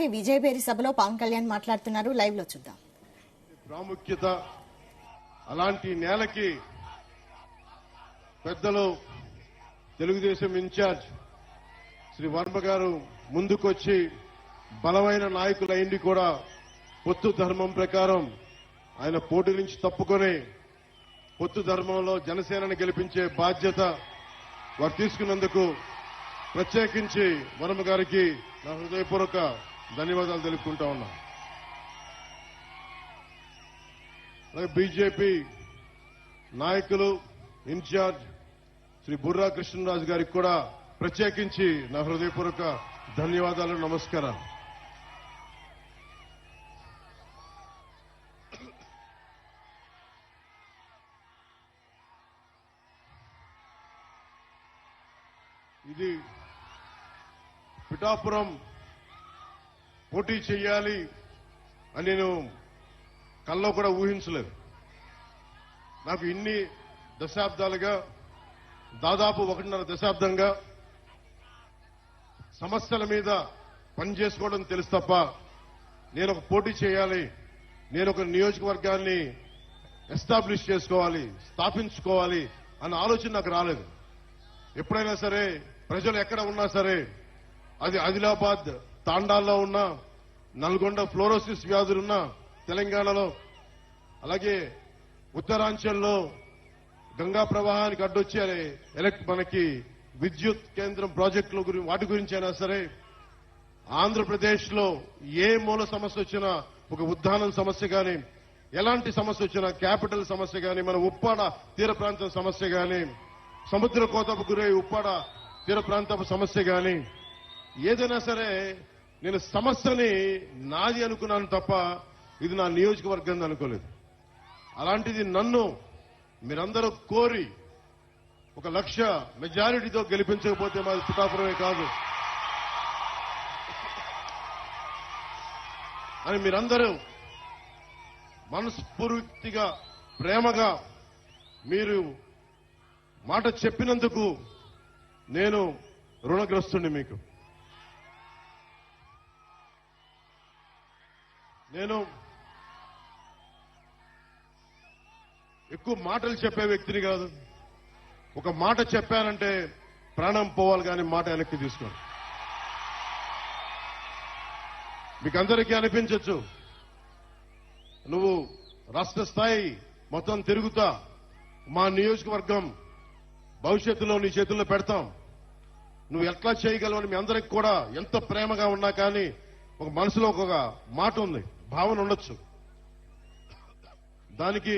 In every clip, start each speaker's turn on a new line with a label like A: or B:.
A: వారాహి విజయభేరి సభలో పవన్ కళ్యాణ్ మాట్లాడుతున్నారు. లైవ్ లో చూద్దాం.
B: ప్రాముఖ్యత అలాంటి నేలకి పెద్దలు తెలుగుదేశం ఇన్ఛార్జ్ శ్రీ వర్మ గారు ముందుకొచ్చి బలమైన నాయకులైంది కూడా పొత్తు ధర్మం ప్రకారం ఆయన పోటీ నుంచి తప్పుకొని పొత్తు ధర్మంలో జనసేనని గెలిపించే బాధ్యత వారు తీసుకున్నందుకు ప్రత్యేకించి వర్మ గారికి నా హృదయపూర్వక ధన్యవాదాలు తెలుపుకుంటా ఉన్నా. అలాగే బీజేపీ నాయకులు ఇన్ఛార్జ్ శ్రీ బుర్రా కృష్ణరాజు గారికి కూడా ప్రత్యేకించి నా హృదయపూర్వక ధన్యవాదాలు, నమస్కారాలు. ఇది పిఠాపురం పోటీ చేయాలి అని నేను కల్లో కూడా ఊహించలేదు. నాకు ఇన్ని దశాబ్దాలుగా, దాదాపు 1.5 దశాబ్దంగా సమస్యల మీద పనిచేసుకోవడం తెలుసు తప్ప నేను ఒక పోటీ చేయాలి, నేను ఒక నియోజకవర్గాన్ని ఎస్టాబ్లిష్ చేసుకోవాలి, స్థాపించుకోవాలి అన్న ఆలోచన నాకు రాలేదు. ఎప్పుడైనా సరే ప్రజలు ఎక్కడ ఉన్నా సరే, అది ఆదిలాబాద్ తాండాల్లో ఉన్నా, నల్గొండ ఫ్లోరోసిస్ వ్యాధులున్నా తెలంగాణలో, అలాగే ఉత్తరాంచల్లో గంగా ప్రవాహానికి అడ్డొచ్చే మనకి విద్యుత్ కేంద్రం ప్రాజెక్టుల గురించి వాటి గురించి అయినా సరే, ఆంధ్రప్రదేశ్ లో ఏ మూల సమస్య వచ్చినా, ఒక ఉద్దానం సమస్య గాని, ఎలాంటి సమస్య వచ్చినా, క్యాపిటల్ సమస్య గాని, మన ఉప్పాడ తీర ప్రాంతం సమస్య గాని, సముద్ర కోతకు గురై ఉప్పాడ తీర ప్రాంతపు సమస్య గాని, ఏదైనా సరే నేను సమస్యని నాది అనుకున్నాను తప్ప ఇది నా నియోజకవర్గం అనుకోలేదు. అలాంటిది నన్ను మీరందరూ కోరి 1,00,000 మెజారిటీతో గెలిపించకపోతే మాది పిఠాపురమే కాదు అని మీరందరూ మనస్ఫూర్తిగా ప్రేమగా మీరు మాట చెప్పినందుకు నేను రుణగ్రస్తుని. మీకు నేను ఎక్కువ మాటలు చెప్పే వ్యక్తిని కాదు. ఒక మాట చెప్పానంటే ప్రాణం పోవాలి కానీ మాట వెనక్కి తీసుకోండి. మీకు అందరికీ అనిపించవచ్చు, నువ్వు రాష్ట్ర స్థాయి మొత్తం తిరుగుతా, మా నియోజకవర్గం భవిష్యత్తులో నీ చేతుల్లో పెడతాం, నువ్వు ఎట్లా చేయగలవని మీ అందరికి కూడా ఎంత ప్రేమగా ఉన్నా కానీ ఒక మనసులో ఒక మాట ఉంది, భావన ఉండొచ్చు. దానికి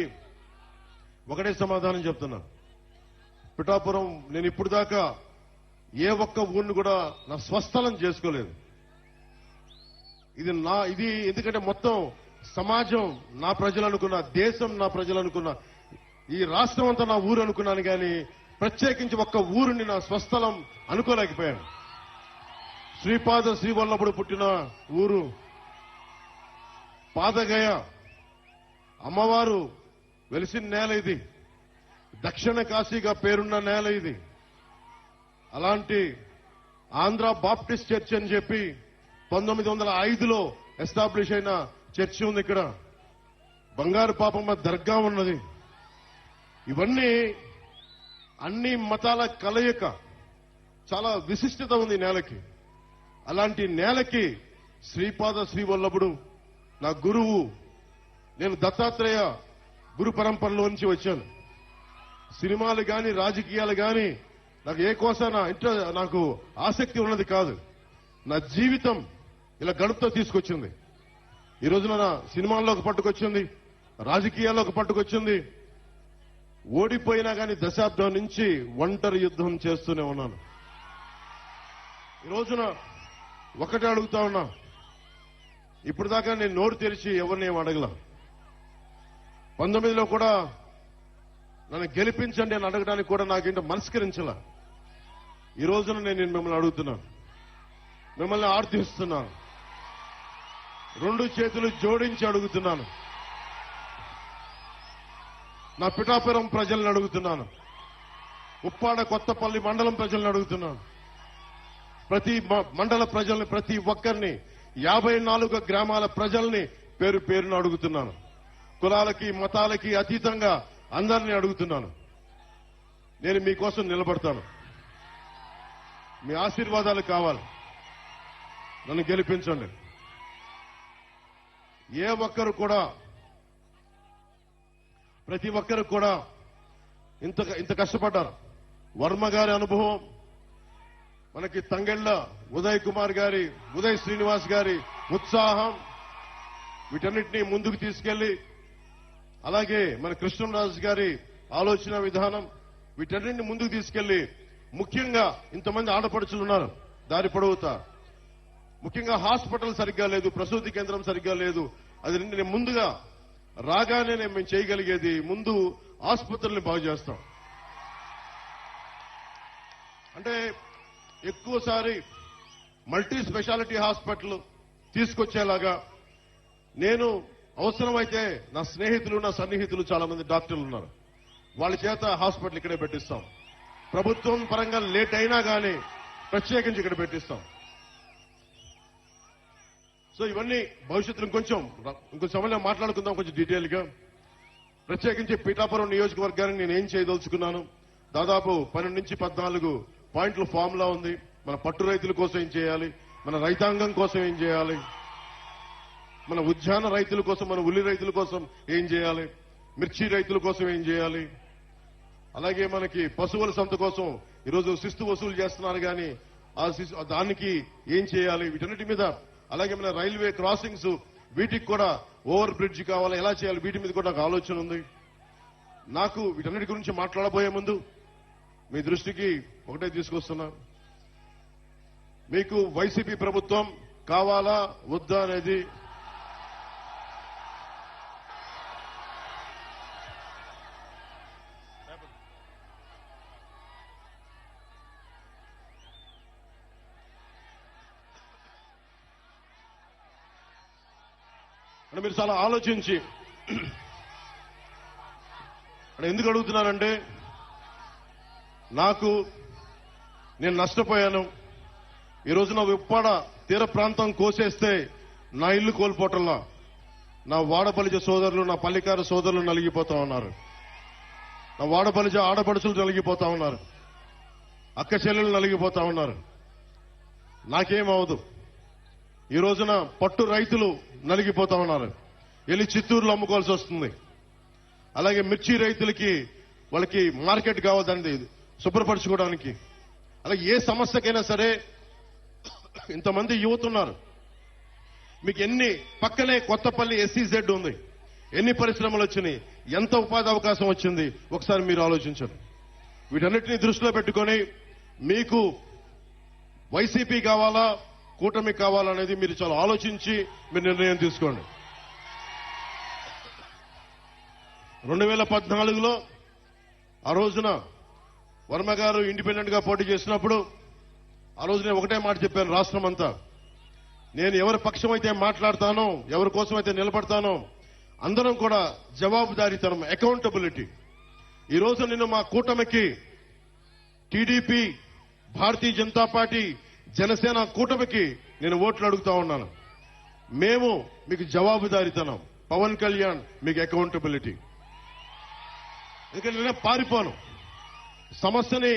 B: ఒకటే సమాధానం చెప్తున్నా. పిఠాపురం నేను ఇప్పుడు దాకా ఏ ఒక్క ఊరిని కూడా నా స్వస్థలం చేసుకోలేదు. ఇది ఎందుకంటే మొత్తం సమాజం నా ప్రజలు అనుకున్నా, దేశం నా ప్రజలు అనుకున్నా, ఈ రాష్ట్రం అంతా నా ఊరు అనుకున్నాను కానీ ప్రత్యేకించి ఒక్క ఊరిని నా స్వస్థలం అనుకోలేకపోయాను. శ్రీపాద శ్రీవల్లభుడు పుట్టిన ఊరు పాదగయ, అమ్మవారు వెలిసిన నేల ఇది, దక్షిణ కాశీగా పేరున్న నేల ఇది. అలాంటి ఆంధ్ర బాప్టిస్ట్ చర్చ్ అని చెప్పి 1905లో ఎస్టాబ్లిష్ అయిన చర్చి ఉంది ఇక్కడ. బంగారు పాపమ్మ దర్గా ఉన్నది. ఇవన్నీ అన్ని మతాల కలయిక, చాలా విశిష్టత ఉంది నేలకి. అలాంటి నేలకి శ్రీపాద శ్రీవల్లభుడు నా గురువు. నేను దత్తాత్రేయ గురు పరంపరలో నుంచి వచ్చాను. సినిమాలు గాని రాజకీయాలు గాని నాకు ఏ కోసాన నాకు ఆసక్తి ఉన్నది కాదు. నా జీవితం ఇలా గడుపుతో తీసుకొచ్చింది. ఈ రోజున నా సినిమాల్లోకి పట్టుకొచ్చింది, రాజకీయాల్లోకి పట్టుకొచ్చింది. ఓడిపోయినా కానీ దశాబ్దం నుంచి ఒంటరి యుద్ధం చేస్తూనే ఉన్నాను. ఈ రోజున ఒకటే అడుగుతా ఉన్నా, ఇప్పుడు దాకా నేను నోరు తెరిచి ఎవరిని ఏం అడగల. 19లో కూడా నన్ను గెలిపించండి అని అడగడానికి కూడా నాకేంటో మనస్కరించాల. ఈ రోజున నేను మిమ్మల్ని అడుగుతున్నాను, మిమ్మల్ని ఆర్థిస్తున్నాను, 2 చేతులు జోడించి అడుగుతున్నాను. నా పిఠాపురం ప్రజలను అడుగుతున్నాను, ఉప్పాడ కొత్తపల్లి మండలం ప్రజలను అడుగుతున్నాను, ప్రతి మండల ప్రజల్ని, ప్రతి ఒక్కరిని 54 గ్రామాల ప్రజల్ని పేరు పేరున అడుగుతున్నాను. కులాలకి మతాలకి అతీతంగా అందరినీ అడుగుతున్నాను. నేను మీకోసం నిలబడతాను. మీ ఆశీర్వాదాలు కావాలి. నన్ను గెలిపించండి. ఏ ఒక్కరు కూడా, ప్రతి ఒక్కరు కూడా ఇంత కష్టపడ్డారు. వర్మ గారి అనుభవం, మనకి తంగెళ్ల ఉదయ్ కుమార్ గారి, ఉదయ్ శ్రీనివాస్ గారి ఉత్సాహం, వీటన్నిటినీ ముందుకు తీసుకెళ్లి, అలాగే మన కృష్ణరాజు గారి ఆలోచన విధానం, వీటన్నిటిని ముందుకు తీసుకెళ్లి, ముఖ్యంగా ఇంతమంది ఆడపడుచులు ఉన్నారు దారి పొడవుతా. ముఖ్యంగా హాస్పిటల్ సరిగ్గా లేదు, ప్రసూతి కేంద్రం సరిగ్గా లేదు. అది నేను ముందుగా రాగానే మేము చేయగలిగేది ముందు ఆసుపత్రుల్ని బాగు చేస్తాం. అంటే ఎక్కువసారి మల్టీ స్పెషాలిటీ హాస్పిటల్ తీసుకొచ్చేలాగా నేను అవసరమైతే నా స్నేహితులు, నా సన్నిహితులు చాలా మంది డాక్టర్లు ఉన్నారు, వాళ్ళ చేత హాస్పిటల్ ఇక్కడే పెట్టిస్తాం. ప్రభుత్వం పరంగా లేట్ అయినా కానీ ప్రత్యేకించి ఇక్కడ పెట్టిస్తాం. సో ఇవన్నీ భవిష్యత్తులో ఇంకొంచెం సమయంలో మాట్లాడుకుందాం కొంచెం డీటెయిల్ గా. ప్రత్యేకించి పీఠాపురం నియోజకవర్గానికి నేను ఏం చేయదలుచుకున్నాను, దాదాపు 12 నుంచి 14 పాయింట్ల ఫార్ములా ఉంది. మన పట్టు రైతుల కోసం ఏం చేయాలి, మన రైతాంగం కోసం ఏం చేయాలి, మన ఉద్యాన రైతుల కోసం, మన ఉల్లి రైతుల కోసం ఏం చేయాలి, మిర్చి రైతుల కోసం ఏం చేయాలి, అలాగే మనకి పశువుల సంత కోసం ఈరోజు శిస్తు వసూలు చేస్తున్నారు కానీ దానికి ఏం చేయాలి, వీటన్నిటి మీద, అలాగే మన రైల్వే క్రాసింగ్స్ వీటికి కూడా ఓవర్ బ్రిడ్జ్ కావాలి, ఎలా చేయాలి, వీటి మీద కూడా నాకు ఆలోచన ఉంది. నాకు వీటన్నిటి గురించి మాట్లాడబోయే ముందు మీ దృష్టికి ఒకటే తీసుకొస్తున్నా. మీకు వైసీపీ ప్రభుత్వం కావాలా వద్దా అనేది అంటే మీరు చాలా ఆలోచించి ఎందుకు అడుగుతున్నానంటే, నేను నష్టపోయాను. ఈ రోజున ఉప్పాడ తీర ప్రాంతం కోసేస్తే నా ఇల్లు కోల్పోవటంలా నా వాడబలిజ సోదరులు, నా పల్లికార సోదరులు నలిగిపోతా ఉన్నారు. నా వాడబలిజ ఆడపడుచులు నలిగిపోతా ఉన్నారు. అక్క చెల్లెలు నలిగిపోతా ఉన్నారు. నాకేమవదు. ఈ రోజున పట్టు రైతులు నలిగిపోతా ఉన్నారు. వెళ్ళి చిత్తూరులో అమ్ముకోవాల్సి వస్తుంది. అలాగే మిర్చి రైతులకి వాళ్ళకి మార్కెట్ కావాలి దాన్ని శుభ్రపరచుకోవడానికి. అలాగే ఏ సమస్యకైనా సరే ఇంతమంది యువత ఉన్నారు. మీకు ఎన్ని పక్కనే కొత్తపల్లి SEZ ఉంది, ఎన్ని పరిశ్రమలు వచ్చినాయి, ఎంత ఉపాధి అవకాశం వచ్చింది, ఒకసారి మీరు ఆలోచించండి. వీటన్నిటిని దృష్టిలో పెట్టుకొని మీకు వైసీపీ కావాలా కూటమి కావాలనేది మీరు చాలా ఆలోచించి మీరు నిర్ణయం తీసుకోండి. 2014లో ఆ రోజున వర్మ గారు ఇండిపెండెంట్ గా పోటీ చేసినప్పుడు ఆ రోజు నేను ఒకటే మాట చెప్పాను, రాష్ట్రం అంతా నేను ఎవరి పక్షం అయితే మాట్లాడతానో, ఎవరి కోసం అయితే నిలబడతానో అందరం కూడా జవాబుదారీతనం, అకౌంటబిలిటీ. ఈ రోజు నేను మా కూటమికి టీడీపీ, భారతీయ జనతా పార్టీ, జనసేన కూటమికి నేను ఓట్లు అడుగుతా ఉన్నాను. మేము మీకు జవాబుదారీతనం, పవన్ కళ్యాణ్ మీకు అకౌంటబిలిటీ. ఎందుకంటే నేను పారిపోను. సమస్యని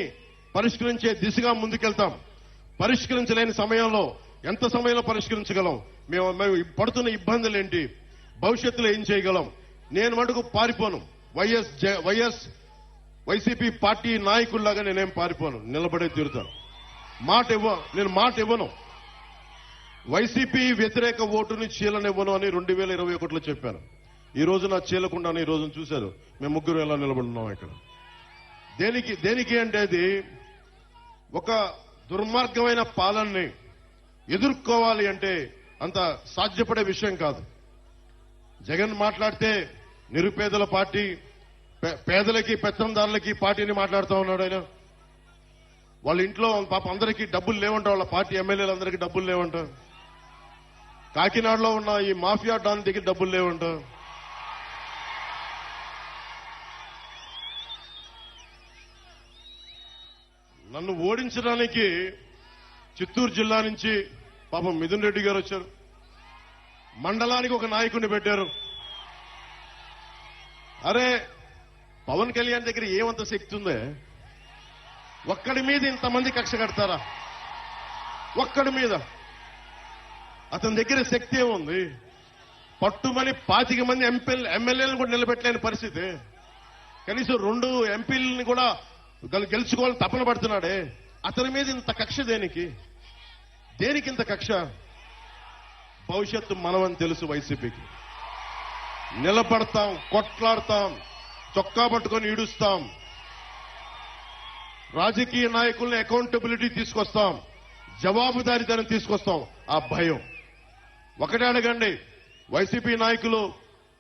B: పరిష్కరించే దిశగా ముందుకెళ్తాం. పరిష్కరించలేని సమయంలో ఎంత సమయంలో పరిష్కరించగలం, మేము పడుతున్న ఇబ్బందులు ఏంటి, భవిష్యత్తులో ఏం చేయగలం, నేను మటుకు పారిపోను. వైసీపీ పార్టీ నాయకుల్లాగా నేనేం పారిపోను, నిలబడే తీరుతాను. నేను మాట ఇవ్వను. వైసీపీ వ్యతిరేక ఓటుని చీలనివ్వను అని 2021లో చెప్పాను. ఈ రోజు నా చీలకుండానే ఈ రోజును చూశారు. మేము ముగ్గురు ఎలా నిలబడున్నాం ఇక్కడ. దేనికి అంటే అది ఒక దుర్మార్గమైన పాలనని ఎదుర్కోవాలి అంటే అంత సాధ్యపడే విషయం కాదు. జగన్ మాట్లాడితే నిరుపేదల పార్టీ, పేదలకి పెత్తందారులకి పార్టీని మాట్లాడుతూ ఉన్నాడు ఆయన. వాళ్ళ ఇంట్లో పాప అందరికీ డబ్బులు లేవంట, వాళ్ళ పార్టీ ఎమ్మెల్యేలందరికీ డబ్బులు లేవంట. కాకినాడలో ఉన్న ఈ మాఫియా డాన్ దగ్గర డబ్బులు లేవంట. నన్ను ఓడించడానికి చిత్తూరు జిల్లా నుంచి పాపం మిథున్ రెడ్డి గారు వచ్చారు. మండలానికి ఒక నాయకుడిని పెట్టారు. అరే పవన్ కళ్యాణ్ దగ్గర ఏమంత శక్తి ఉందే? ఒక్కడి మీద ఇంతమంది కక్ష కడతారా? ఒక్కడి మీద అతని దగ్గర శక్తి ఏముంది? పట్టుమని 25 మంది ఎమ్మెల్యేలను కూడా నిలబెట్టలేని పరిస్థితి. కనీసం 2 ఎంపీలని కూడా గెలుచుకోవాలని తపన పడుతున్నాడే. అతని మీద ఇంత కక్ష దేనికి? దేనికి ఇంత కక్ష? భవిష్యత్తు మనమని తెలుసు. వైసీపీకి నిలబడతాం, కొట్లాడతాం, చొక్కా పట్టుకొని ఈడుస్తాం, రాజకీయ నాయకుల్ని అకౌంటబిలిటీ తీసుకొస్తాం, జవాబుదారీతనం తీసుకొస్తాం. ఆ భయం ఒకటే అడగండి. వైసీపీ నాయకులు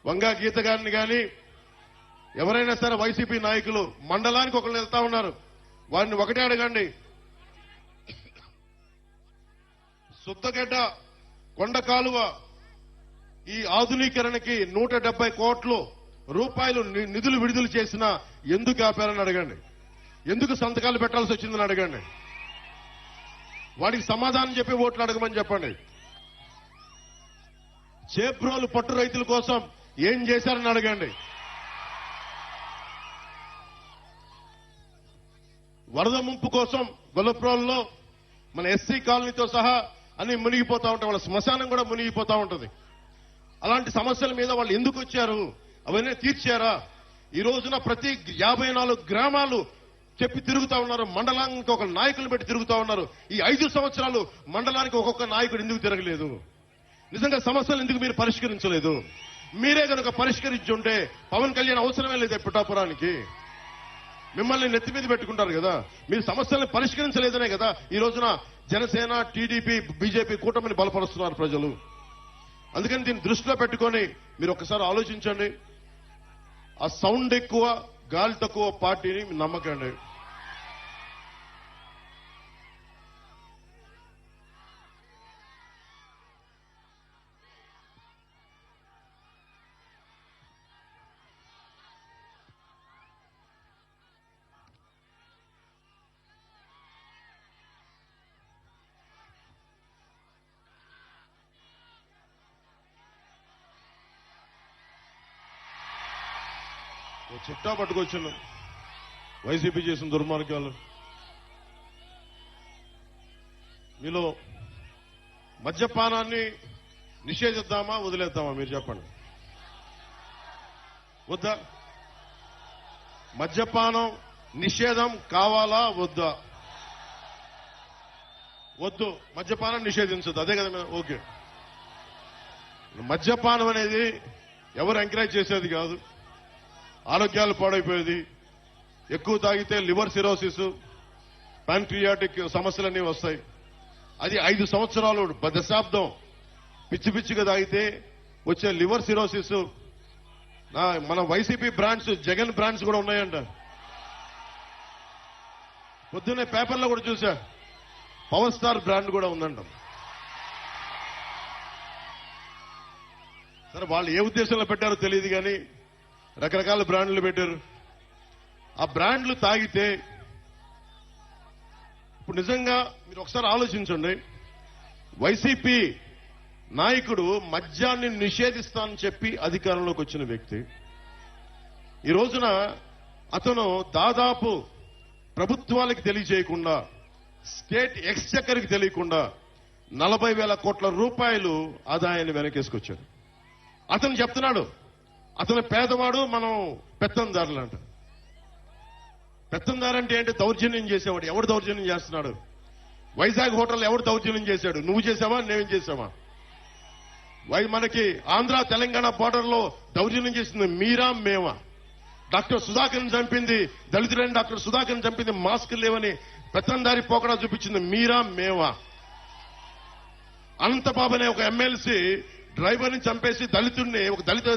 B: వంగా గీత గారిని గాని ఎవరైనా సరే వైసీపీ నాయకులు మండలానికి ఒకళ్ళు వెళ్తా ఉన్నారు, వారిని ఒకటే అడగండి. సుద్దగడ్డ కొండ కాలువ ఈ ఆధునీకరణకి 170 కోట్ల రూపాయలు నిధులు విడుదల చేసినా ఎందుకు ఆపారని అడగండి. ఎందుకు సంతకాలు పెట్టాల్సి వచ్చిందని అడగండి. వాడికి సమాధానం చెప్పి ఓట్లు అడగమని చెప్పండి. చేబ్రోలు పట్టు రైతుల కోసం ఏం చేశారని అడగండి. వరద ముంపు కోసం గొల్లప్రోల్లో మన ఎస్సీ కాలనీతో సహా అన్ని మునిగిపోతా ఉంటాయి. వాళ్ళ శ్మశానం కూడా మునిగిపోతా ఉంటుంది. అలాంటి సమస్యల మీద వాళ్ళు ఎందుకు వచ్చారు? అవన్నీ తీర్చారా? ఈ రోజున ప్రతి 54 గ్రామాలు చెప్పి తిరుగుతా ఉన్నారు. మండలానికి ఒక నాయకులు పెట్టి తిరుగుతా ఉన్నారు. ఈ 5 సంవత్సరాలు మండలానికి ఒక్కొక్క నాయకుడు ఎందుకు తిరగలేదు? నిజంగా సమస్యలు ఎందుకు మీరు పరిష్కరించలేదు? మీరే కనుక పరిష్కరించుంటే పవన్ కళ్యాణ్ అవసరమే లేదు పిఠాపురానికి. మిమ్మల్ని నెత్తి మీద పెట్టుకుంటారు కదా. మీరు సమస్యలను పరిష్కరించలేదనే కదా ఈ రోజున జనసేన, టీడీపీ, బీజేపీ కూటమిని బలపరుస్తున్నారు ప్రజలు. అందుకని దీన్ని దృష్టిలో పెట్టుకొని మీరు ఒకసారి ఆలోచించండి. ఆ సౌండ్ ఎక్కువ, గాలి తక్కువ పార్టీని నమ్మకండి. చిట్టా పట్టుకొచ్చాను వైసీపీ చేసిన దుర్మార్గాలు. మీలో మద్యపానాన్ని నిషేధిద్దామా వదిలేద్దామా? మీరు చెప్పండి. వద్దా? మద్యపానం నిషేధం కావాలా వద్దా? వద్దు. మద్యపానం నిషేధించదు. అదే కదా. ఓకే. మద్యపానం అనేది ఎవరు ఎంకరేజ్ చేసేది కాదు. ఆరోగ్యాలు పాడైపోయేది. ఎక్కువ తాగితే లివర్ సిరోసిస్, ప్యాంక్రియాటిక్ సమస్యలన్నీ వస్తాయి. అది 5 సంవత్సరాలు, దశాబ్దం పిచ్చి పిచ్చిగా తాగితే వచ్చే లివర్ సిరోసిస్. మన వైసీపీ బ్రాండ్స్, జగన్ బ్రాండ్స్ కూడా ఉన్నాయంట. పొద్దున్నే పేపర్లో కూడా చూసా, పవర్ స్టార్ బ్రాండ్ కూడా ఉందంట. సరే వాళ్ళు ఏ ఉద్దేశంలో పెట్టారో తెలియదు కానీ రకరకాల బ్రాండ్లు పెట్టారు. ఆ బ్రాండ్లు తాగితే ఇప్పుడు నిజంగా మీరు ఒకసారి ఆలోచించండి. వైసీపీ నాయకుడు మద్యాన్ని నిషేధిస్తానని చెప్పి అధికారంలోకి వచ్చిన వ్యక్తి. ఈ రోజున అతను దాదాపు ప్రభుత్వాలకు తెలియజేయకుండా, స్టేట్ ఎక్స్చెక్కర్కి తెలియకుండా 40,000 కోట్ల రూపాయలు ఆదాయాన్ని వెనకేసుకొచ్చాడు. అతను చెప్తున్నాడు అతను పేదవాడు, మనం పెత్తందారులు అంట. పెత్తందారంటే ఏంటి? దౌర్జన్యం చేసేవాడు. ఎవడు దౌర్జన్యం చేస్తున్నాడు? వైజాగ్ హోటల్ ఎవడు దౌర్జన్యం చేశాడు? నువ్వు చేసావా? నేనేం చేసావా? మనకి ఆంధ్ర తెలంగాణ బార్డర్ లో దౌర్జన్యం చేసింది మీరా మేమా? డాక్టర్ సుధాకర్ని చంపింది, దళితులైన డాక్టర్ సుధాకర్ని చంపింది మాస్క్ లేవని పెత్తందారి పోకడా చూపించింది మీరా మేమా? అనంతబాబు అనే ఒక ఎమ్మెల్సీ డ్రైవర్ని చంపేసి, దళితుడిని, ఒక దళిత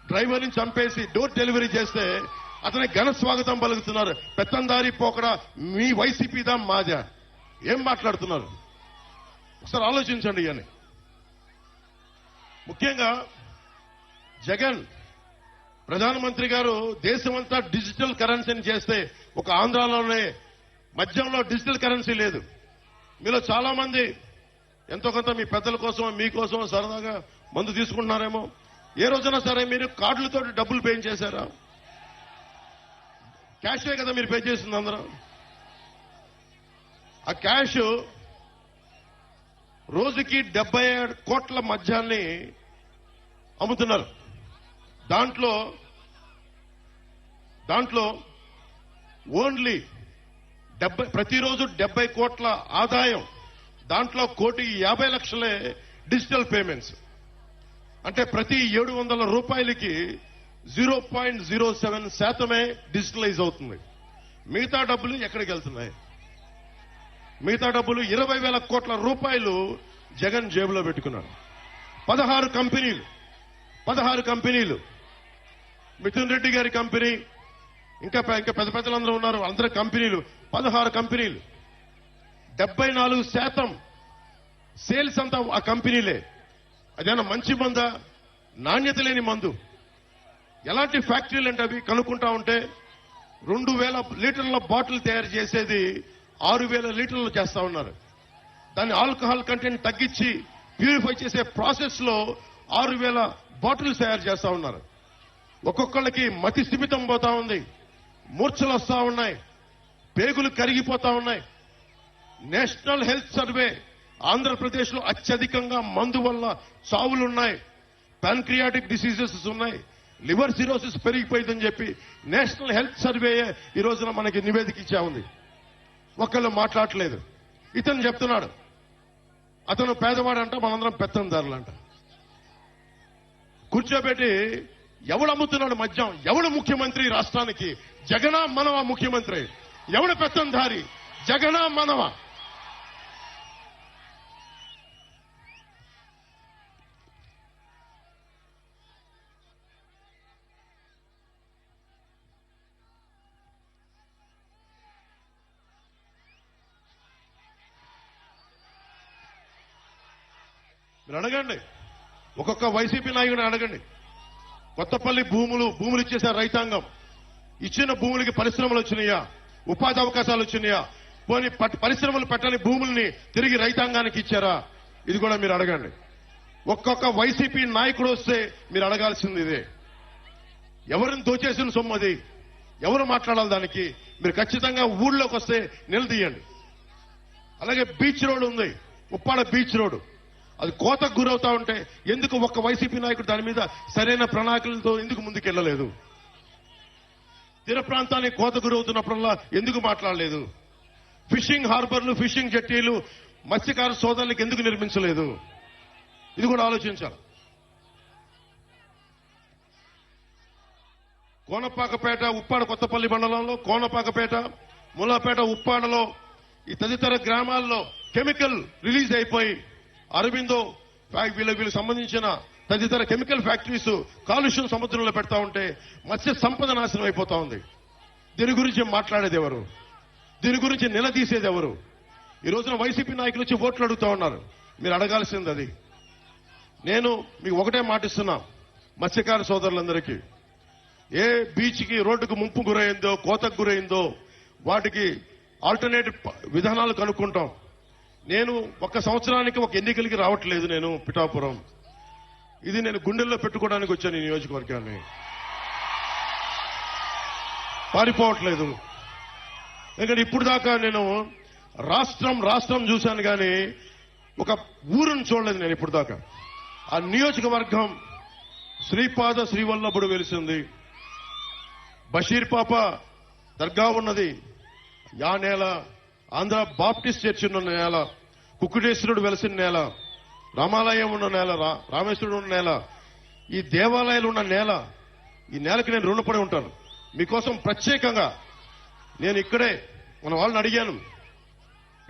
B: డ్రైవర్ని చంపేసి డోర్ డెలివరీ చేస్తే అతని ఘన స్వాగతం పలుకుతున్నారు. పెత్తందారి పోకడా మీ వైసీపీదా మాదా? ఏం మాట్లాడుతున్నారు? ఒకసారి ఆలోచించండి. అని ముఖ్యంగా జగన్ ప్రధానమంత్రి గారు దేశమంతా డిజిటల్ కరెన్సీని చేస్తే ఒక ఆంధ్రాలోనే మద్యంలో డిజిటల్ కరెన్సీ లేదు. మీలో చాలా మంది ఎంతో కొంత మీ పెద్దల కోసం మీకోసం సరదాగా మందు తీసుకుంటున్నారేమో. ఏ రోజైనా సరే మీరు కార్డులతో డబ్బులు పే చేశారా? క్యాషే కదా మీరు పే చేసింది అందరూ. ఆ క్యాష్ రోజుకి 77 కోట్ల మద్యాన్ని అమ్ముతున్నారు. దాంట్లో ఓన్లీ ప్రతిరోజు 70 కోట్ల ఆదాయం, దాంట్లో 1,50,00,000 డిజిటల్ పేమెంట్స్. అంటే ప్రతి 700 రూపాయలకి 0.07% డిజిటలైజ్ అవుతుంది. మిగతా డబ్బులు ఎక్కడికి వెళ్తున్నాయి? మిగతా డబ్బులు 20,000 కోట్ల రూపాయలు జగన్ జేబులో పెట్టుకున్నారు. 16 కంపెనీలు, మిథున్ రెడ్డి గారి కంపెనీ, ఇంకా పెద్ద పెద్దలందరూ ఉన్నారు, అందరి కంపెనీలు, 16 కంపెనీలు. 74% సేల్స్ అంతా ఆ కంపెనీలే. అదేనా మంచి మందా? నాణ్యత లేని మందు. ఎలాంటి ఫ్యాక్టరీలు అంటే అవి కనుక్కుంటా ఉంటే 2,000 లీటర్ల బాటిల్ తయారు చేసేది 6,000 లీటర్లు చేస్తా ఉన్నారు. దాన్ని ఆల్కహాల్ కంటెంట్ తగ్గించి ప్యూరిఫై చేసే ప్రాసెస్ లో 6,000 బాటిల్స్ తయారు చేస్తా ఉన్నారు. ఒక్కొక్కళ్ళకి మతి స్థిమితం పోతా ఉంది, మూర్ఛలు వస్తా ఉన్నాయి, పేగులు కరిగిపోతా ఉన్నాయి. నేషనల్ హెల్త్ సర్వే ఆంధ్రప్రదేశ్ లో అత్యధికంగా మందు వల్ల చావులున్నాయి, ప్యాన్క్రియాటిక్ డిసీజెస్ ఉన్నాయి, లివర్ సిరోసిస్ పెరిగిపోయిందని చెప్పి నేషనల్ హెల్త్ సర్వే ఈ రోజున మనకి నివేదిక ఇచ్చా ఉంది. ఒకళ్ళు మాట్లాడలేదు. ఇతను చెప్తున్నాడు అతను పేదవాడంట, మనందరం పెత్తందారులంట. కూర్చోబెట్టి ఎవడు అమ్ముతున్నాడు మద్యం? ఎవడు ముఖ్యమంత్రి రాష్ట్రానికి? జగనా మనవా ముఖ్యమంత్రి? ఎవడు పెత్తందారి? జగనా మనవా? మీరు అడగండి, ఒక్కొక్క వైసీపీ నాయకుడిని అడగండి. కొత్తపల్లి భూములు ఇచ్చేశారు రైతాంగం. ఇచ్చిన భూములకి పరిశ్రమలు వచ్చినాయా? ఉపాధి అవకాశాలు వచ్చినాయా? పోనీ పరిశ్రమలు పెట్టని భూముల్ని తిరిగి రైతాంగానికి ఇచ్చారా? ఇది కూడా మీరు అడగండి. ఒక్కొక్క వైసీపీ నాయకుడు వస్తే మీరు అడగాల్సింది ఇదే. ఎవరిని దోచేసిన సొమ్ము అది? ఎవరు మాట్లాడాలి దానికి? మీరు ఖచ్చితంగా ఊళ్ళోకి వస్తే నిలదీయండి. అలాగే బీచ్ రోడ్ ఉంది, ఉప్పాడ బీచ్ రోడ్, అది కోతకు గురవుతా ఉంటే ఎందుకు ఒక్క వైసీపీ నాయకుడు దాని మీద సరైన ప్రణాళికలతో ఎందుకు ముందుకెళ్లలేదు? తీర ప్రాంతానికి కోత గురవుతున్నప్పుడల్లా ఎందుకు మాట్లాడలేదు? ఫిషింగ్ హార్బర్లు, ఫిషింగ్ జట్టీలు మత్స్యకార సోదరులకు ఎందుకు నిర్మించలేదు? ఇది కూడా ఆలోచించాలి. కోనపాకపేట, ఉప్పాడ కొత్తపల్లి మండలంలో కోనపాకపేట, ములాపేట, ఉప్పాడలో ఈ తదితర గ్రామాల్లో కెమికల్ రిలీజ్ అయిపోయి అరవిందో వీళ్ళకి సంబంధించిన తదితర కెమికల్ ఫ్యాక్టరీస్ కాలుష్యం సముద్రంలో పెడతా ఉంటే మత్స్య సంపద నాశనం అయిపోతా ఉంది. దీని గురించి మాట్లాడేది ఎవరు? దీని గురించి నిలదీసేది ఎవరు? ఈ రోజున వైసీపీ నాయకులు వచ్చి ఓట్లు అడుగుతా ఉన్నారు. మీరు అడగాల్సింది అది. నేను మీకు ఒకటే మాటిస్తున్నా, మత్స్యకార సోదరులందరికీ, ఏ బీచ్కి రోడ్డుకు ముంపు గురైందో, కోతకు గురైందో వాటికి ఆల్టర్నేటివ్ విధానాలు కనుక్కుంటాం. నేను ఒక సంవత్సరానికి ఒక ఎన్నికలకి రావట్లేదు. నేను పిఠాపురం, ఇది నేను గుండెల్లో పెట్టుకోవడానికి వచ్చాను. ఈ నియోజకవర్గాన్ని పారిపోవట్లేదు. ఎందుకంటే ఇప్పుడు దాకా నేను రాష్ట్రం చూశాను కానీ ఒక ఊరును చూడలేదు నేను ఇప్పుడు దాకా. ఆ నియోజకవర్గం శ్రీపాద శ్రీవల్లభుడు వెలిసింది, బషీర్ పాప దర్గా ఉన్నది యా నేల, ఆంధ్ర బాప్టిస్ట్ చర్చ్ ఉన్న నేల, కుక్కుటేశ్వరుడు వెలసిన నేల, రామాలయం ఉన్న నేల, రామేశ్వరుడు ఉన్న నేల, ఈ దేవాలయాలు ఉన్న నేల. ఈ నేలకి నేను రుణపడి ఉంటాను. మీకోసం ప్రత్యేకంగా నేను ఇక్కడే మన వాళ్ళని అడిగాను,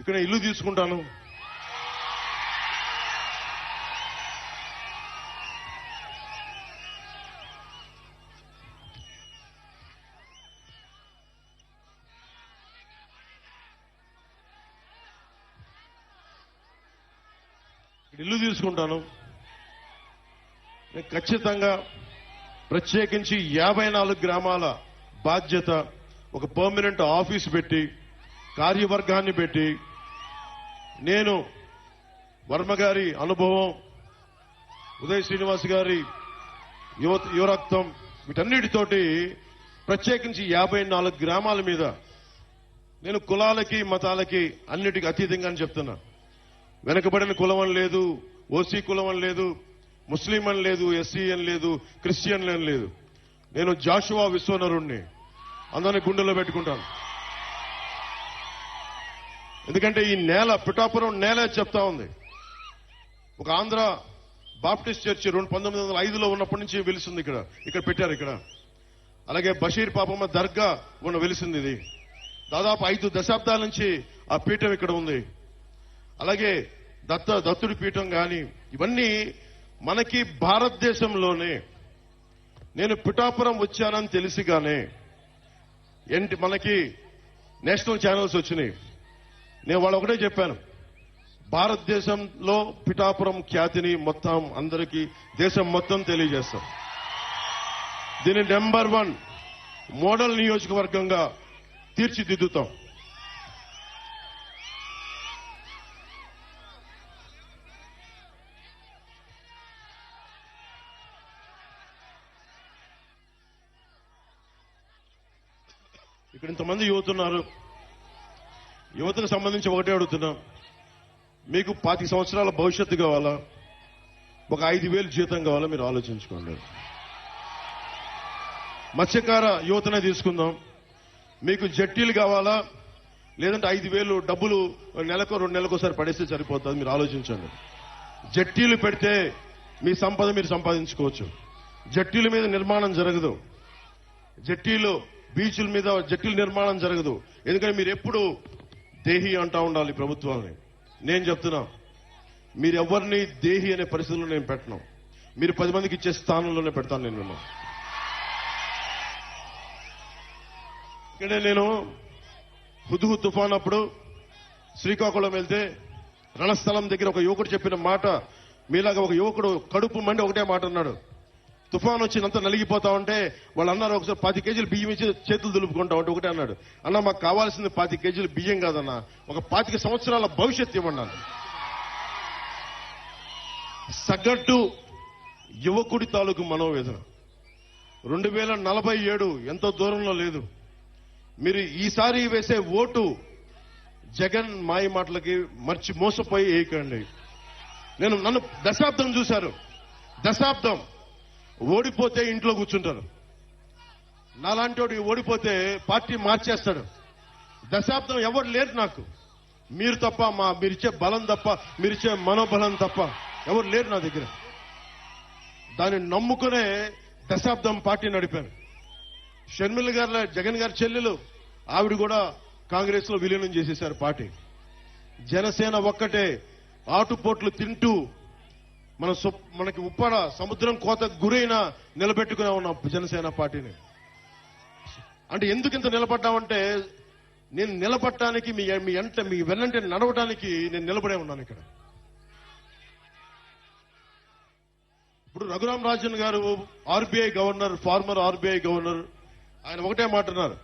B: ఇక్కడ ఇల్లు తీసుకుంటాను. ఇల్లు తీసుకుంటాను. నేను ఖచ్చితంగా ప్రత్యేకించి 54 గ్రామాల బాధ్యత, ఒక పర్మనెంట్ ఆఫీస్ పెట్టి, కార్యవర్గాన్ని పెట్టి, నేను వర్మ గారి అనుభవం, ఉదయ్ శ్రీనివాస్ గారి యువరక్తం, వీటన్నిటితోటి ప్రత్యేకించి 54 గ్రామాల మీద నేను కులాలకి మతాలకి అన్నిటికీ అతీతంగా అని చెప్తున్నా. వెనకబడిన కులం అని లేదు, ఓసీ కులం అని లేదు, ముస్లిం అని లేదు, ఎస్సీ అని లేదు, క్రిస్టియన్ అని లేదు. నేను జాషువా విశ్వనరుణ్ణి, అందరినీ గుండెల్లో పెట్టుకుంటాను. ఎందుకంటే ఈ నేల, పిఠాపురం నేల చెప్తా ఉంది. ఒక ఆంధ్ర బాప్టిస్ట్ చర్చి 1905లో ఉన్నప్పటి నుంచి వెలిసింది. ఇక్కడ పెట్టారు. ఇక్కడ అలాగే బషీర్ పాపమ్మ దర్గా వెలిసింది. ఇది దాదాపు 5 దశాబ్దాల నుంచి ఆ పీఠం ఇక్కడ ఉంది. అలాగే దత్తుడి పీఠం గాని, ఇవన్నీ మనకి భారతదేశంలోనే. నేను పిఠాపురం వచ్చానని తెలిసిగానే మనకి నేషనల్ ఛానల్స్ వచ్చినాయి. నేను వాళ్ళు ఒకటే చెప్పాను, భారతదేశంలో పిఠాపురం ఖ్యాతిని మొత్తం అందరికీ, దేశం మొత్తం తెలియజేస్తాం. దీన్ని నెంబర్ 1 మోడల్ నియోజకవర్గంగా తీర్చిదిద్దుతాం. ఇక్కడ ఇంతమంది యువతున్నారు. యువతకు సంబంధించి ఒకటే అడుగుతున్నాం, మీకు 25 సంవత్సరాల భవిష్యత్తు కావాలా, ఒక 5,000 జీతం కావాలా? మీరు ఆలోచించుకోండి. మత్స్యకార యువతనే తీసుకుందాం. మీకు జట్టీలు కావాలా, లేదంటే 5,000 డబ్బులు నెలకు 2 నెలలకోసారి పడేస్తే సరిపోతుంది? మీరు ఆలోచించండి. జట్టీలు పెడితే మీ సంపద మీరు సంపాదించుకోవచ్చు. జట్టీల మీద నిర్మాణం జరగదు. జట్టీలు, బీచ్ల మీద జట్టీల నిర్మాణం జరగదు. ఎందుకంటే మీరు ఎప్పుడు దేహి అంటా ఉండాలి ప్రభుత్వాన్ని. నేను చెప్తున్నా, మీరు ఎవరిని దేహి అనే పరిస్థితుల్లో నేను పెట్టను. మీరు 10 మందికి ఇచ్చే స్థానంలోనే పెడతాను నేను మిమ్మల్ని. ఇక్కడే నేను హుద్హు తుఫాన్ అప్పుడు శ్రీకాకుళం వెళ్తే రణస్థలం దగ్గర ఒక యువకుడు చెప్పిన మాట, మీలాగా ఒక యువకుడు కడుపు మండి ఒకటే మాట అన్నాడు. తుఫాన్ వచ్చినంత నలిగిపోతా ఉంటే వాళ్ళు అన్నారు, ఒకసారి 10 కేజీలు బియ్యం ఇచ్చి చేతులు దులుపుకుంటా ఉంటే ఒకటే అన్నాడు, అన్న మాకు కావాల్సింది 10 కేజీలు బియ్యం కాదన్నా, ఒక 25 సంవత్సరాల భవిష్యత్తు ఇవ్వన్నాను. సగటు యువకుడి తాలూకు మనోవేదన 2047 ఎంతో దూరంలో లేదు. మీరు ఈసారి వేసే ఓటు జగన్ మాయ మాటలకి మోసపోయి వేయకండి. నన్ను దశాబ్దం చూశారు. దశాబ్దం ఓడిపోతే ఇంట్లో కూర్చుంటారు. నాలాంటి వాడు ఓడిపోతే పార్టీ మార్చేస్తాడు. దశాబ్దం ఎవరు లేరు నాకు, మీరు తప్ప, మీరిచ్చే బలం తప్ప, మీరిచ్చే మనోబలం తప్ప ఎవరు లేరు నా దగ్గర. దాన్ని నమ్ముకునే దశాబ్దం పార్టీ నడిపాను. షర్మిల గారు, జగన్ గారి చెల్లెలు, ఆవిడ కూడా కాంగ్రెస్ లో విలీనం చేసేశారు పార్టీ. జనసేన ఒక్కటే ఆటుపోట్లు తింటూ మనకి ఉప్పాడ సముద్రం కోత గురైన నిలబెట్టుకునే ఉన్నాం జనసేన పార్టీని. అంటే ఎందుకు ఇంత నిలబడ్డామంటే, నేను నిలబడటానికి మీ వెన్నంటే నడవడానికి నేను నిలబడే ఉన్నాను ఇక్కడ. ఇప్పుడు రఘురాం రాజన్ గారు RBI governor, farmer RBI governor, ఆయన ఒకటే మాట అన్నారు,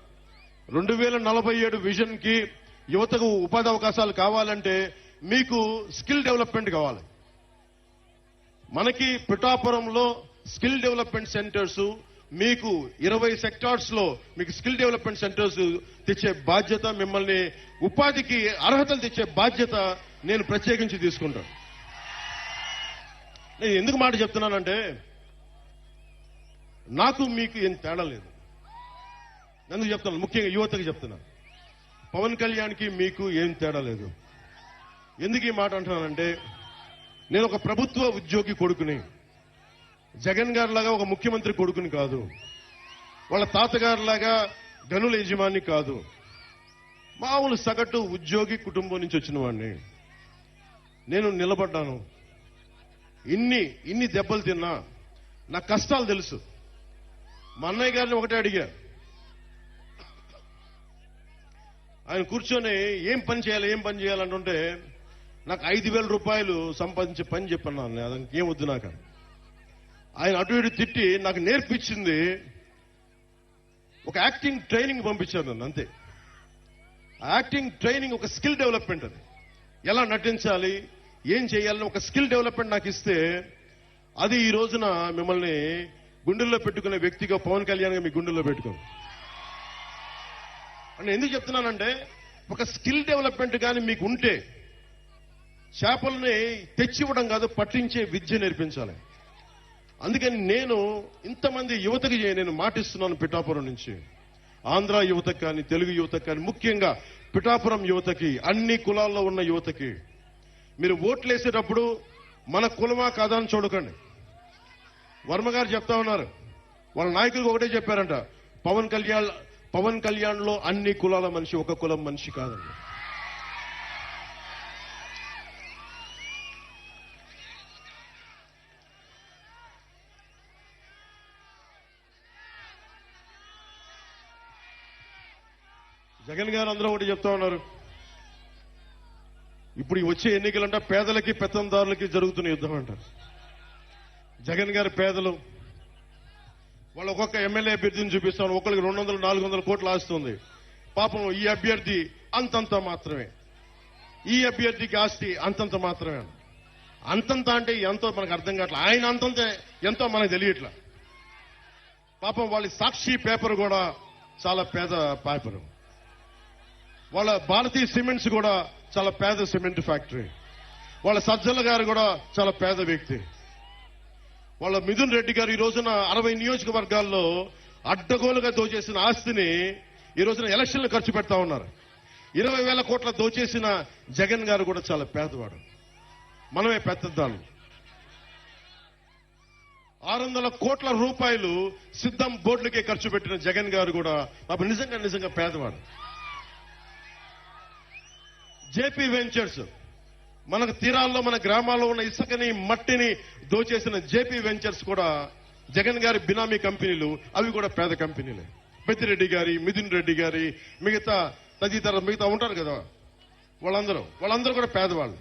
B: 2047 విజన్ కి యువతకు ఉపాధి అవకాశాలు కావాలంటే మీకు స్కిల్ డెవలప్మెంట్ కావాలి. మనకి పిఠాపురంలో స్కిల్ డెవలప్మెంట్ సెంటర్స్, మీకు 20 సెక్టార్స్ లో మీకు స్కిల్ డెవలప్మెంట్ సెంటర్స్ తెచ్చే బాధ్యత, మిమ్మల్ని ఉపాధికి అర్హతలు తెచ్చే బాధ్యత నేను ప్రత్యేకించి తీసుకుంటాను. నేను ఎందుకు మాట చెప్తున్నానంటే, నాకు మీకు ఏం తేడా లేదు. ఎందుకు చెప్తున్నాను, ముఖ్యంగా యువతకు చెప్తున్నాను. పవన్ కళ్యాణ్కి మీకు ఏం తేడా లేదు. ఎందుకు ఈ మాట అంటున్నానంటే, నేను ఒక ప్రభుత్వ ఉద్యోగి కొడుకుని, జగన్ గారిలాగా ఒక ముఖ్యమంత్రి కొడుకుని కాదు, వాళ్ళ తాతగారిలాగా గనుల యజమాని కాదు, మామూలు సగటు ఉద్యోగి కుటుంబం నుంచి వచ్చిన వాడిని. నేను నిలబడ్డాను. ఇన్ని దెబ్బలు తిన్నా నా కష్టాలు తెలుసు. మా అన్నయ్య గారిని ఒకటే అడిగా, ఆయన కూర్చొని ఏం పని చేయాలంటుంటే నాకు 5,000 రూపాయలు సంపాదించే పని చెప్పాను. అదానికి ఏం వద్దు నాకు. ఆయన అటు ఇటు తిట్టి నాకు నేర్పించింది ఒక యాక్టింగ్ ట్రైనింగ్ పంపించారు నన్ను, అంతే. యాక్టింగ్ ట్రైనింగ్ ఒక స్కిల్ డెవలప్మెంట్. అది ఎలా నటించాలి, ఏం చేయాలని ఒక స్కిల్ డెవలప్మెంట్ నాకు ఇస్తే అది ఈ రోజున మిమ్మల్ని గుండెల్లో పెట్టుకునే వ్యక్తిగా పవన్ కళ్యాణ్ మీ గుండెల్లో పెట్టుకోండి. అంటే ఎందుకు చెప్తున్నానంటే ఒక స్కిల్ డెవలప్మెంట్ కానీ మీకు ఉంటే చేపల్ని తెచ్చివ్వడం కాదు, పట్టించే విద్య నేర్పించాలి. అందుకని నేను ఇంతమంది యువతకి నేను మాటిస్తున్నాను. పిఠాపురం నుంచి ఆంధ్ర యువతకి కానీ, తెలుగు యువతకి కానీ, ముఖ్యంగా పిఠాపురం యువతకి, అన్ని కులాల్లో ఉన్న యువతకి, మీరు ఓట్లేసేటప్పుడు మన కులమా కాదా అని చూడకండి. వర్మ గారు చెప్తా ఉన్నారు, వాళ్ళ నాయకులకు ఒకటే చెప్పారంట, పవన్ కళ్యాణ్ లో అన్ని కులాల మనిషి, ఒక కులం మనిషి కాదండి. జగన్ గారు అందరూ ఒకటి చెప్తా ఉన్నారు, ఇప్పుడు వచ్చే ఎన్నికలంట పేదలకి పెత్తందారులకి జరుగుతున్న యుద్ధం అంట. జగన్ గారి పేదలు వాళ్ళు ఒక్కొక్క ఎమ్మెల్యే అభ్యర్థిని చూపిస్తాను, ఒకరికి 200-400 కోట్లు ఆస్తుంది. పాపం ఈ అభ్యర్థి అంతంత మాత్రమే, ఈ అభ్యర్థికి ఆస్తి అంతంత మాత్రమే. అంతంత అంటే ఎంతో మనకు అర్థం కావట్లేదు, ఆయన అంతంత ఎంతో మనకు తెలియట్లా. పాపం వాళ్ళ సాక్షి పేపర్ కూడా చాలా పేద పేపరు, వాళ్ళ భారతీయ సిమెంట్స్ కూడా చాలా పేద సిమెంట్ ఫ్యాక్టరీ, వాళ్ళ సజ్జల గారు కూడా చాలా పేద వ్యక్తి. వాళ్ళ మిథున్ రెడ్డి గారు ఈ రోజున 60 నియోజకవర్గాల్లో అడ్డగోలుగా దోచేసిన ఆస్తిని ఈ రోజున ఎలక్షన్లు ఖర్చు పెడతా ఉన్నారు. 20,000 కోట్ల దోచేసిన జగన్ గారు కూడా చాలా పేదవాడు, మనమే పెద్దదాన్ని. 600 కోట్ల రూపాయలు సిద్ధం బోర్డులకే ఖర్చు పెట్టిన జగన్ గారు కూడా పాపం నిజంగా పేదవాడు. జేపీ వెంచర్స్, మనకు తీరాల్లో మన గ్రామాల్లో ఉన్న ఇసుకని మట్టిని దోచేసిన జేపీ వెంచర్స్ కూడా జగన్ గారి బినామీ కంపెనీలు, అవి కూడా పేద కంపెనీలే. పెద్దిరెడ్డి గారి, మిథున్ రెడ్డి గారి, మిగతా ఉంటారు కదా, వాళ్ళందరూ కూడా పేదవాళ్ళు.